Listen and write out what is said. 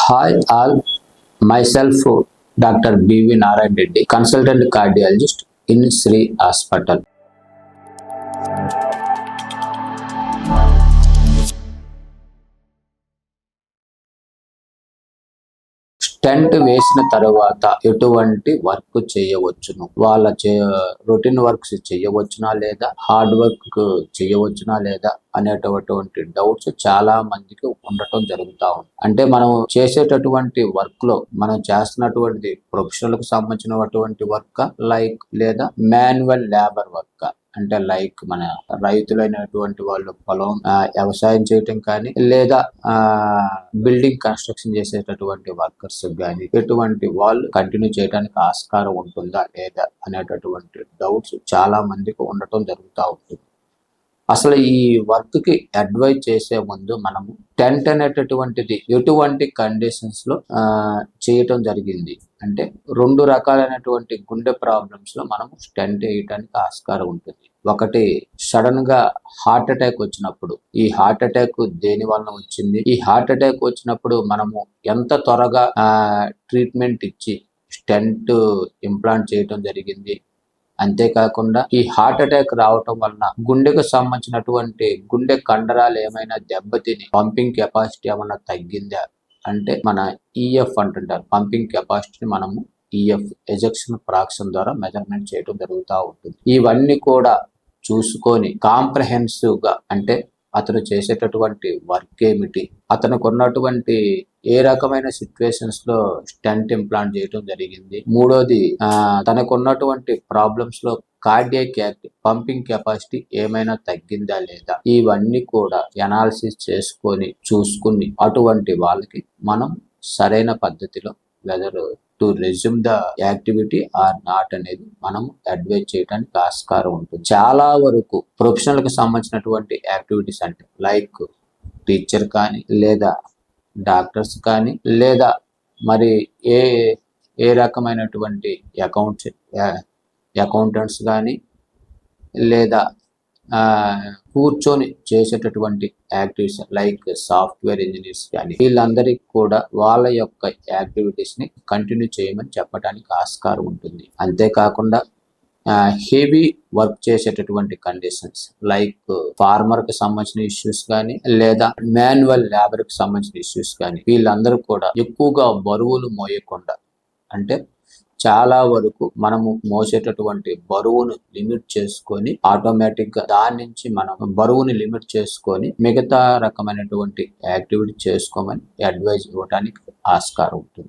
Hi all, myself Dr. B.V. Narayan Reddy, consultant cardiologist in Sri Hospital. Stent వేసిన తర్వాత ఎటువంటి work చేయవచ్చును, వాళ్ళ రొటీన్ వర్క్స్ చేయవచ్చునా లేదా, హార్డ్ వర్క్ చేయవచ్చునా లేదా అనేటటువంటి డౌట్స్ చాలా మందికి ఉండటం జరుగుతూ ఉంది. అంటే మనం చేసేటటువంటి వర్క్ లో మనం చేస్తున్నటువంటి ప్రొఫెషనల్ కు సంబంధించినటువంటి వర్క్ లైక్ లేదా మాన్యువల్ లేబర్ వర్క్ అంటే లైక్ మన రైతులైనటువంటి వాళ్ళు పొలం వ్యవసాయం చేయటం కానీ లేదా బిల్డింగ్ కన్స్ట్రక్షన్ చేసేటటువంటి వర్కర్స్ కానీ ఎటువంటి వాళ్ళు కంటిన్యూ చేయడానికి ఆస్కారం ఉంటుందా లేదా అనేటటువంటి డౌట్స్ చాలా మందికి ఉండటం జరుగుతూ ఉంటుంది. అసలు ఈ వర్క్ కి అడ్వైజ్ చేసే ముందు మనము టెంట్ అనేటటువంటిది ఎటువంటి కండిషన్స్ లో చేయటం జరిగింది అంటే రెండు రకాలైనటువంటి గుండె ప్రాబ్లమ్స్ లో మనము స్టెంట్ వేయటానికి ఆస్కారం ఉంటుంది. ఒకటి సడన్ గా హార్ట్ అటాక్ వచ్చినప్పుడు, ఈ హార్ట్ అటాక్ దేని వలన వచ్చింది, ఈ హార్ట్ అటాక్ వచ్చినప్పుడు మనము ఎంత త్వరగా ట్రీట్మెంట్ ఇచ్చి స్టెంట్ ఇంప్లాంట్ చేయటం జరిగింది. అంతేకాకుండా ఈ హార్ట్ అటాక్ రావటం వలన గుండెకు సంబంధించినటువంటి గుండె కండరాలు ఏమైనా దెబ్బతిని పంపింగ్ కెపాసిటీ ఏమైనా తగ్గిందా అంటే మన ఈఎఫ్ అంటుంటారు. పంపింగ్ కెపాసిటీని మనము ఈఎఫ్ ఎజెక్షన్ ఫ్రాక్షన్ ద్వారా మెజర్మెంట్ చేయడం జరుగుతూ ఉంటుంది. ఇవన్నీ కూడా చూసుకొని కాంప్రహెన్సివ్ గా అంటే అతను చేసేటటువంటి వర్క్ ఏమిటి, అతనికి ఉన్నటువంటి ఏ రకమైన సిచ్యువేషన్స్ లో స్టెంట్ ఇంప్లాంట్ చేయడం జరిగింది, మూడోది తనకున్నటువంటి ప్రాబ్లమ్స్ లో కార్డియాక్ పంపింగ్ కెపాసిటీ ఏమైనా తగ్గిందా లేదా, ఇవన్నీ కూడా ఎనాలిసిస్ చేసుకొని చూసుకుని అటువంటి వాళ్ళకి మనం సరైన పద్ధతిలో whether to resume the activity are not అనేది మనం అడ్వైజ్ చేయడానికి ఆస్కారం ఉంటుంది. చాలా వరకు ప్రొఫెషనల్ కి సంబంధించినటువంటి యాక్టివిటీస్ అంటే లైక్ టీచర్ కానీ లేదా డాక్టర్స్ కానీ లేదా మరి ఏ రకమైనటువంటి అకౌంటెంట్స్ కానీ లేదా కూర్చొని చేసేటటువంటి యాక్టివిటీస్ లైక్ సాఫ్ట్వేర్ ఇంజనీర్స్ కానీ వీళ్ళందరికీ కూడా వాళ్ళ యొక్క యాక్టివిటీస్ ని కంటిన్యూ చేయమని చెప్పడానికి ఆస్కారం ఉంటుంది. అంతేకాకుండా హెవీ వర్క్ చేసేటటువంటి కండిషన్స్ లైక్ ఫార్మర్ కి సంబంధించిన ఇష్యూస్ కానీ లేదా మాన్యువల్ లేబర్ కి సంబంధించిన ఇష్యూస్ కానీ వీళ్ళందరూ కూడా ఎక్కువగా బరువులు మోయకుండా అంటే చాలా వరకు మనము మోసేటటువంటి బరువును లిమిట్ చేసుకొని ఆటోమేటిక్ గా దాని నుంచి మనం బరువుని లిమిట్ చేసుకొని మిగతా రకమైనటువంటి యాక్టివిటీ చేసుకోమని అడ్వైజ్ ఇవ్వడానికి ఆస్కారం ఉంటుంది.